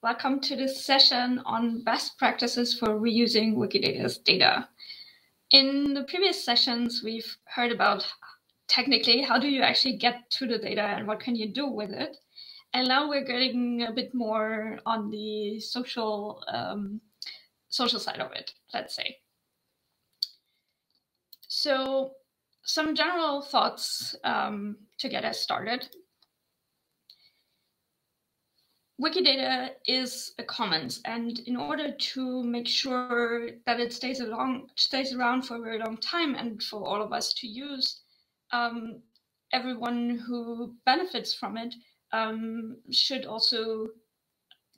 welcome to this session on best practices for reusing Wikidata's data. In the previous sessions, we've heard about technically how do you actually get to the data and what can you do with it. And now we're getting a bit more on the social side of it, let's say. So some general thoughts to get us started. Wikidata is a commons, and in order to make sure that it stays around for a very long time and for all of us to use, everyone who benefits from it should also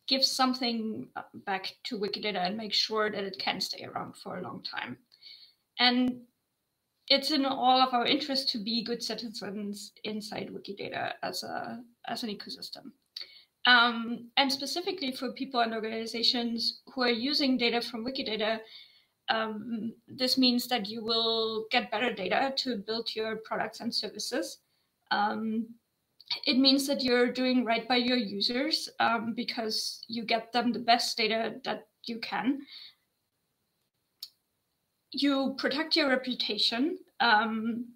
give something back to Wikidata and make sure that it can stay around for a long time. And it's in all of our interest to be good citizens inside Wikidata as an ecosystem. And specifically for people and organizations who are using data from Wikidata, this means that you will get better data to build your products and services. It means that you're doing right by your users because you get them the best data that you can. You protect your reputation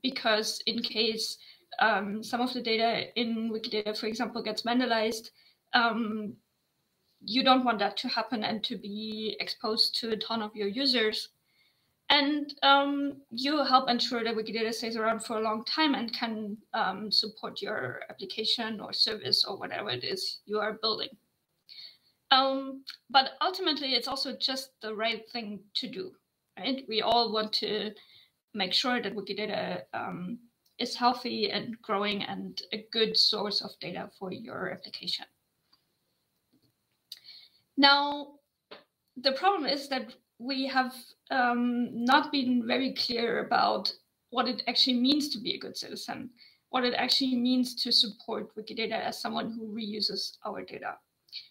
because in case some of the data in Wikidata, for example, gets vandalized, you don't want that to happen and to be exposed to a ton of your users. And you help ensure that Wikidata stays around for a long time and can support your application or service or whatever it is you are building. But ultimately, it's also just the right thing to do, right? We all want to make sure that Wikidata is healthy and growing and a good source of data for your application. Now, the problem is that we have not been very clear about what it actually means to be a good citizen, what it actually means to support Wikidata as someone who reuses our data.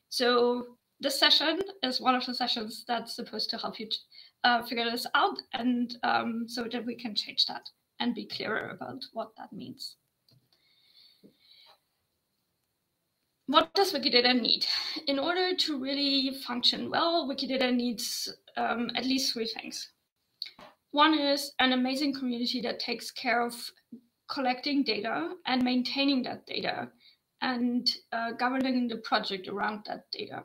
So this session is one of the sessions that's supposed to help you figure this out, and so that we can change that and be clearer about what that means. What does Wikidata need? In order to really function well, Wikidata needs at least three things. One is an amazing community that takes care of collecting data and maintaining that data and governing the project around that data.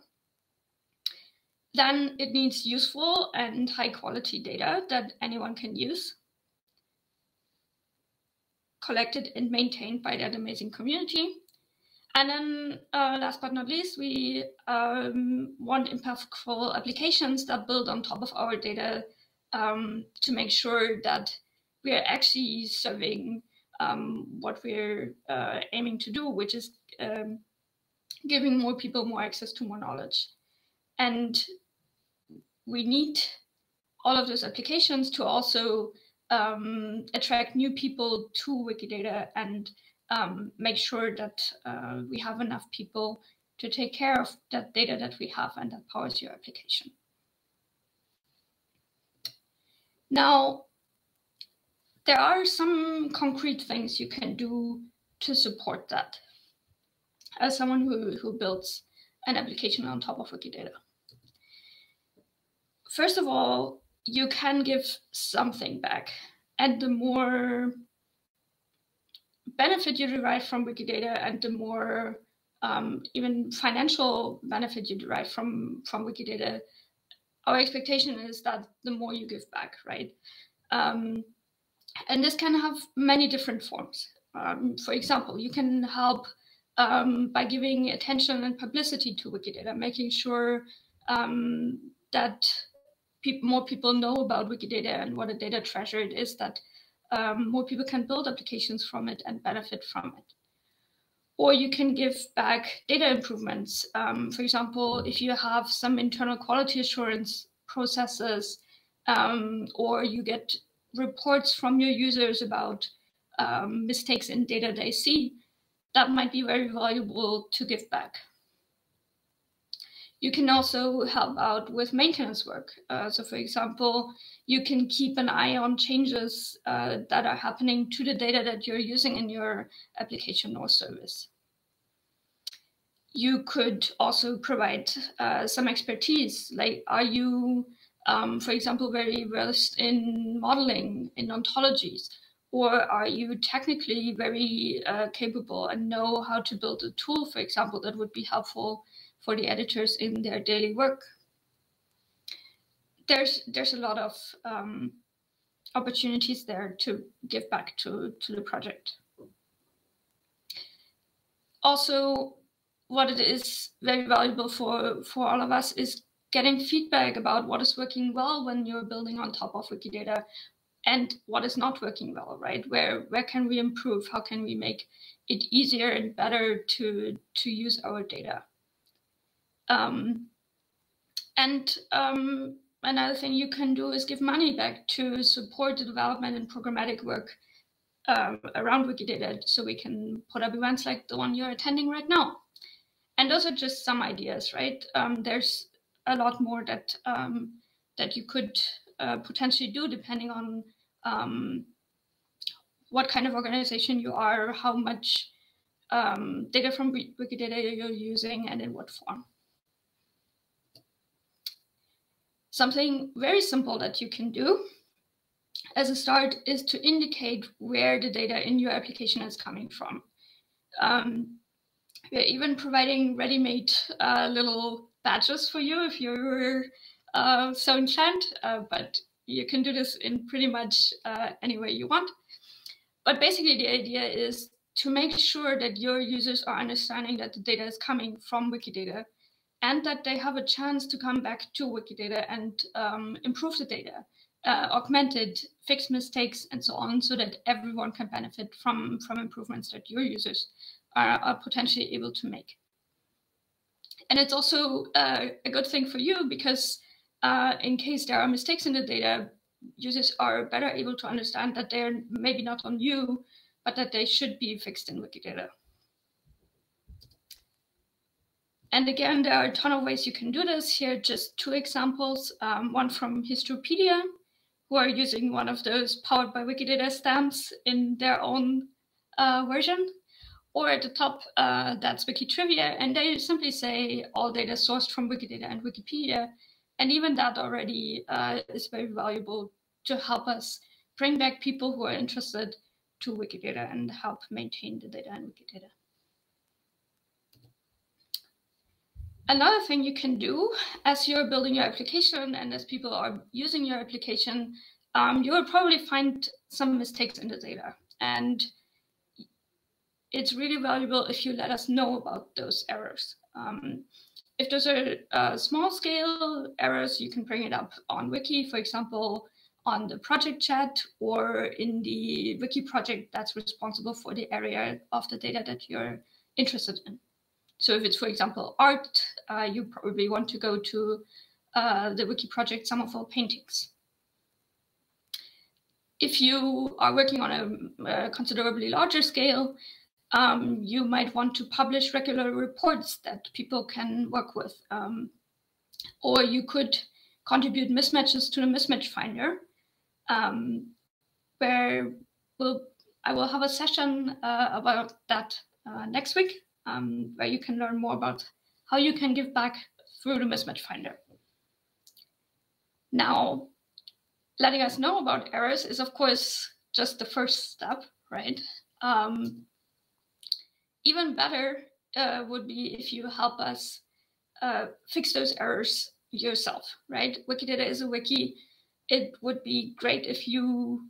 Then it needs useful and high quality data that anyone can use, collected and maintained by that amazing community. And then last but not least, we want impactful applications that build on top of our data to make sure that we are actually serving what we're aiming to do, which is giving more people more access to more knowledge. And we need all of those applications to also attract new people to Wikidata and make sure that we have enough people to take care of that data that we have and that powers your application. Now, there are some concrete things you can do to support that as someone who builds an application on top of Wikidata. First of all, you can give something back, and the more benefit you derive from Wikidata and the more even financial benefit you derive from Wikidata, our expectation is that the more you give back, right? And this can have many different forms. For example, you can help by giving attention and publicity to Wikidata, making sure that more people know about Wikidata and what a data treasure it is, that more people can build applications from it and benefit from it. Or you can give back data improvements. For example, if you have some internal quality assurance processes, or you get reports from your users about mistakes in data they see, that might be very valuable to give back. You can also help out with maintenance work. So for example, you can keep an eye on changes that are happening to the data that you're using in your application or service. You could also provide some expertise, like are you, for example, very versed in modeling, in ontologies, or are you technically very capable and know how to build a tool, for example, that would be helpful for the editors in their daily work? There's a lot of opportunities there to give back to the project. Also, what it is very valuable for all of us is getting feedback about what is working well when you're building on top of Wikidata and what is not working well, right? Where can we improve? How can we make it easier and better to use our data? Another thing you can do is give money back to support the development and programmatic work around Wikidata, so we can put up events like the one you're attending right now. And those are just some ideas, right? There's a lot more that that you could potentially do depending on what kind of organization you are, how much data from Wikidata you're using, and in what form. Something very simple that you can do as a start is to indicate where the data in your application is coming from. We're even providing ready-made little badges for you if you're so inclined, but you can do this in pretty much any way you want. But basically the idea is to make sure that your users are understanding that the data is coming from Wikidata and that they have a chance to come back to Wikidata and improve the data, augment it, fix mistakes, and so on, so that everyone can benefit from improvements that your users are potentially able to make. And it's also a good thing for you because in case there are mistakes in the data, users are better able to understand that they're maybe not on you, but that they should be fixed in Wikidata. And again, there are a ton of ways you can do this. Here, just two examples. One from Histopedia, who are using one of those powered by Wikidata stamps in their own version. Or at the top, that's Wikitrivia, and they simply say all data sourced from Wikidata and Wikipedia. And even that already is very valuable to help us bring back people who are interested to Wikidata and help maintain the data in Wikidata. Another thing you can do as you're building your application and as people are using your application, you will probably find some mistakes in the data. And it's really valuable if you let us know about those errors. If those are small scale errors, you can bring it up on Wiki, for example, on the project chat or in the Wiki project that's responsible for the area of the data that you're interested in. So if it's, for example, art, you probably want to go to the Wiki project Some of Our Paintings. If you are working on a considerably larger scale, you might want to publish regular reports that people can work with. Or you could contribute mismatches to the mismatch finder, where I will have a session about that next week, where you can learn more about how you can give back through the mismatch finder. Now, letting us know about errors is, of course, just the first step, right? Even better would be if you help us fix those errors yourself, right? Wikidata is a wiki. It would be great if you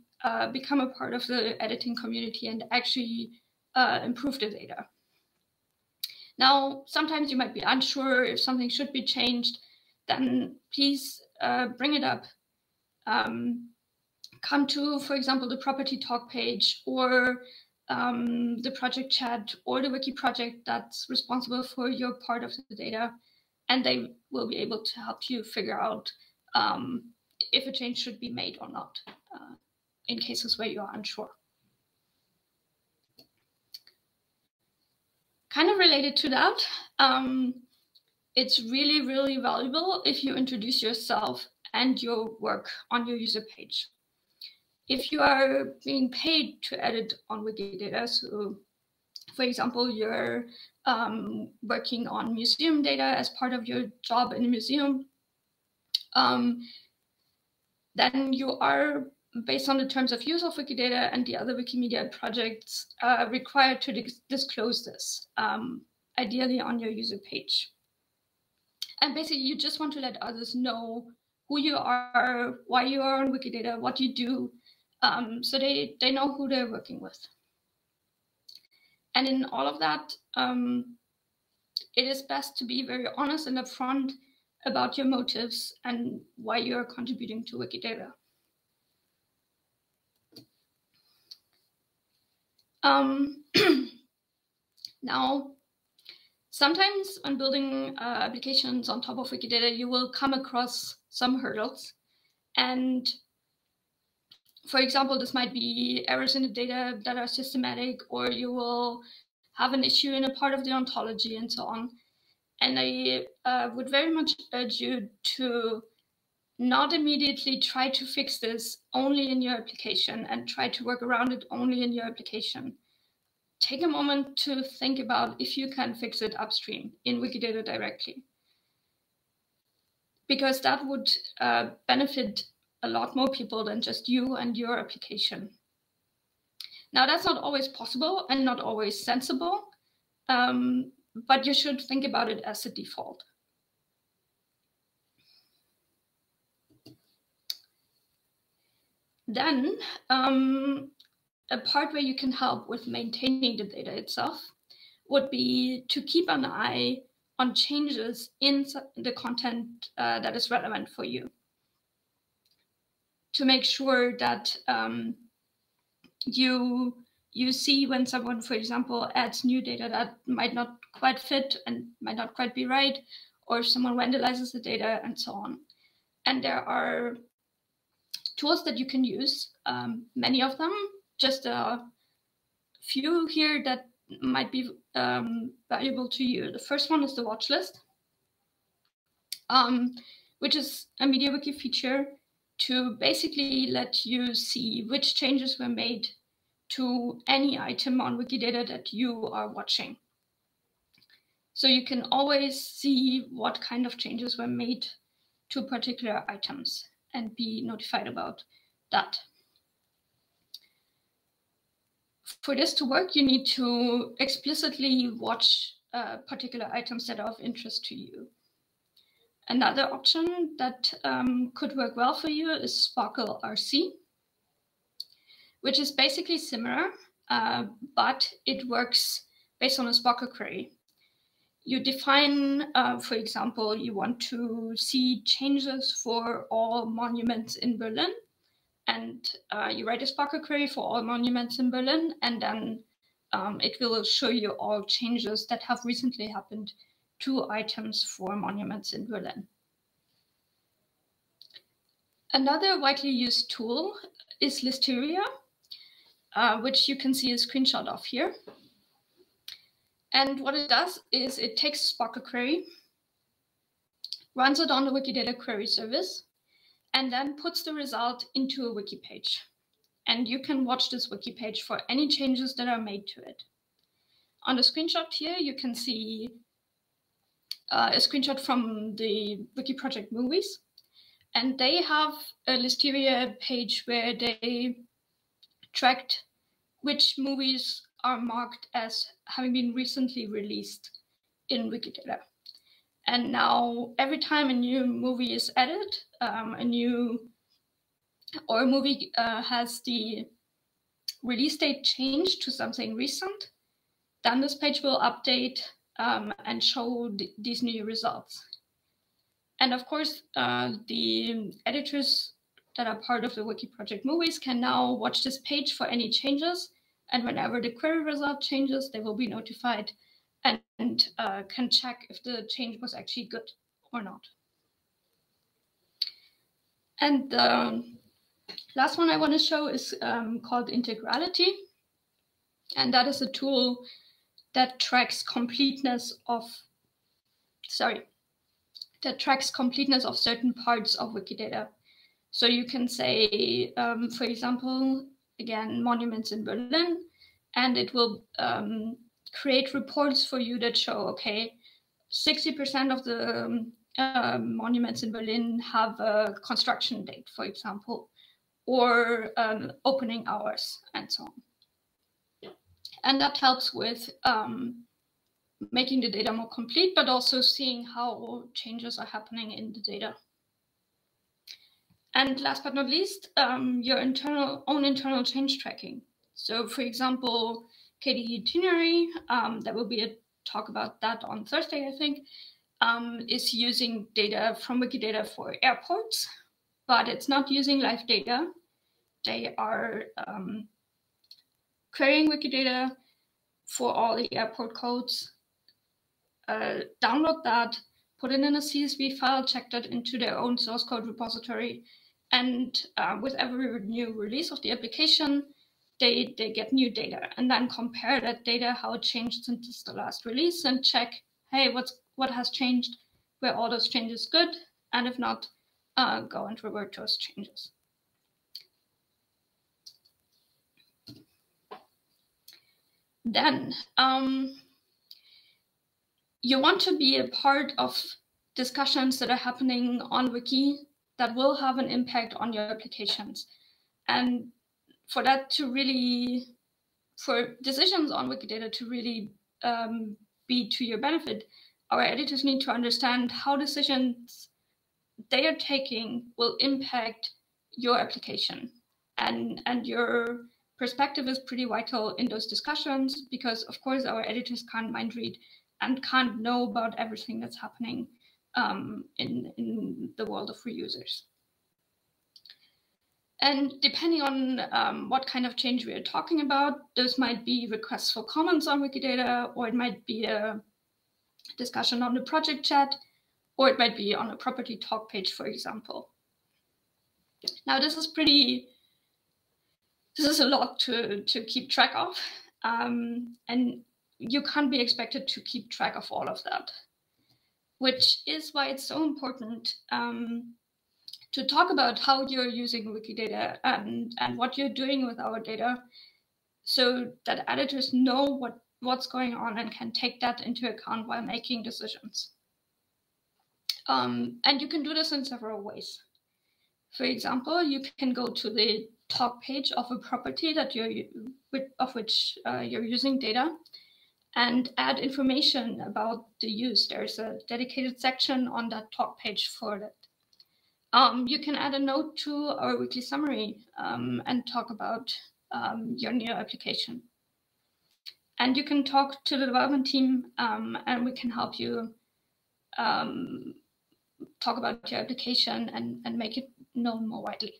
become a part of the editing community and actually improve the data. Now, sometimes you might be unsure if something should be changed, then please bring it up. Come to, for example, the property talk page or the project chat or the Wiki project that's responsible for your part of the data, and they will be able to help you figure out if a change should be made or not in cases where you are unsure. Kind of related to that, it's really, really valuable if you introduce yourself and your work on your user page. If you are being paid to edit on Wikidata, so for example, you're working on museum data as part of your job in a museum, then you are, based on the terms of use of Wikidata and the other Wikimedia projects, required to disclose this, ideally on your user page. And basically, you just want to let others know who you are, why you are on Wikidata, what you do, so they know who they're working with. And in all of that, it is best to be very honest and upfront about your motives and why you're contributing to Wikidata. Now, sometimes when building applications on top of Wikidata, you will come across some hurdles. And for example, this might be errors in the data that are systematic, or you will have an issue in a part of the ontology and so on. And I would very much urge you to not immediately try to fix this only in your application and try to work around it only in your application. Take a moment to think about if you can fix it upstream in Wikidata directly, because that would benefit a lot more people than just you and your application. Now, that's not always possible and not always sensible, but you should think about it as a default. Then, a part where you can help with maintaining the data itself would be to keep an eye on changes in the content that is relevant for you, to make sure that you see when someone, for example, adds new data that might not quite fit and might not quite be right, or if someone vandalizes the data and so on. And there are tools that you can use, many of them, just a few here that might be valuable to you. The first one is the watch list, which is a MediaWiki feature to basically let you see which changes were made to any item on Wikidata that you are watching. So you can always see what kind of changes were made to particular items and be notified about that. For this to work, you need to explicitly watch particular items that are of interest to you. Another option that could work well for you is Sparkle RC, which is basically similar, but it works based on a Sparkle query. You define, for example, you want to see changes for all monuments in Berlin, and you write a Sparkle query for all monuments in Berlin, and then it will show you all changes that have recently happened to items for monuments in Berlin. Another widely used tool is Lydia, which you can see a screenshot of here. And what it does is it takes a Sparkle query, runs it on the Wikidata query service, and then puts the result into a wiki page. And you can watch this wiki page for any changes that are made to it. On the screenshot here, you can see a screenshot from the Wiki Project Movies. And they have a Lydia page where they tracked which movies are marked as having been recently released in Wikidata. And now every time a new movie is added, a movie has the release date changed to something recent, then this page will update and show these new results. And of course, the editors that are part of the Wiki Project Movies can now watch this page for any changes. And whenever the query result changes, they will be notified and can check if the change was actually good or not. And the last one I want to show is called Integrality. And that is a tool that tracks completeness of certain parts of Wikidata. So you can say, for example, again, monuments in Berlin, and it will create reports for you that show, okay, 60% of the monuments in Berlin have a construction date, for example, or opening hours, and so on. And that helps with making the data more complete, but also seeing how changes are happening in the data. And last but not least, your own internal change tracking. So for example, KDE itinerary, there will be a talk about that on Thursday, I think, is using data from Wikidata for airports, but it's not using live data. They are querying Wikidata for all the airport codes, download that, put it in a CSV file, check that into their own source code repository, and with every new release of the application, they get new data, and then compare that data, how it changed since the last release, and check, hey, what has changed, were all those changes good, and if not, go and revert those changes. Then you want to be a part of discussions that are happening on Wiki that will have an impact on your applications. And for that to really, for decisions on Wikidata to really be to your benefit, our editors need to understand how decisions they are taking will impact your application. And your perspective is pretty vital in those discussions, because of course our editors can't mind read and can't know about everything that's happening in the world of reusers. And depending on what kind of change we are talking about, those might be requests for comments on Wikidata, or it might be a discussion on the project chat, or it might be on a property talk page, for example. Now, this is a lot to keep track of, and you can't be expected to keep track of all of that, which is why it's so important to talk about how you're using Wikidata and what you're doing with our data, so that editors know what's going on and can take that into account while making decisions. And you can do this in several ways. For example, you can go to the talk page of a property that of which you're using data, and add information about the use. There's a dedicated section on that talk page for that. You can add a note to our weekly summary and talk about your new application. And you can talk to the development team, and we can help you talk about your application and make it known more widely.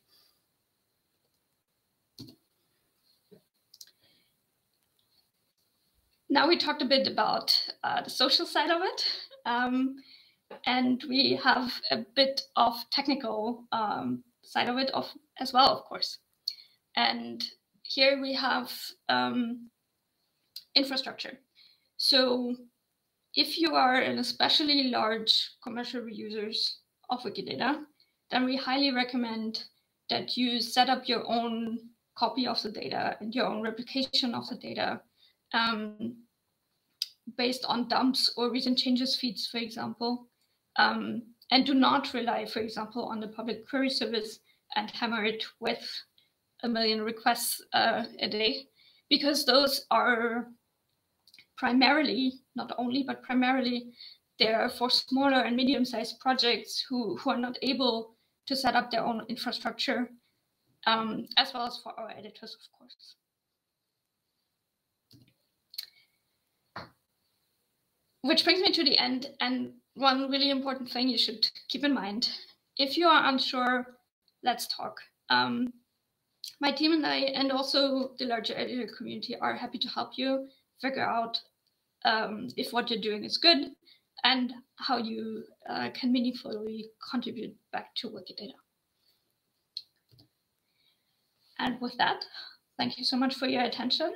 Now we talked a bit about the social side of it, and we have a bit of technical side of it as well, of course. And here we have infrastructure. So if you are an especially large commercial reusers of Wikidata, then we highly recommend that you set up your own copy of the data and your own replication of the data based on dumps or recent changes feeds, for example, and do not rely, for example, on the public query service and hammer it with 1 million requests a day, because those are primarily, not only, but primarily, they're for smaller and medium-sized projects who are not able to set up their own infrastructure, as well as for our editors, of course. Which brings me to the end, and one really important thing you should keep in mind. If you are unsure, let's talk. My team and I, and also the larger editor community, are happy to help you figure out if what you're doing is good and how you can meaningfully contribute back to Wikidata. And with that, thank you so much for your attention.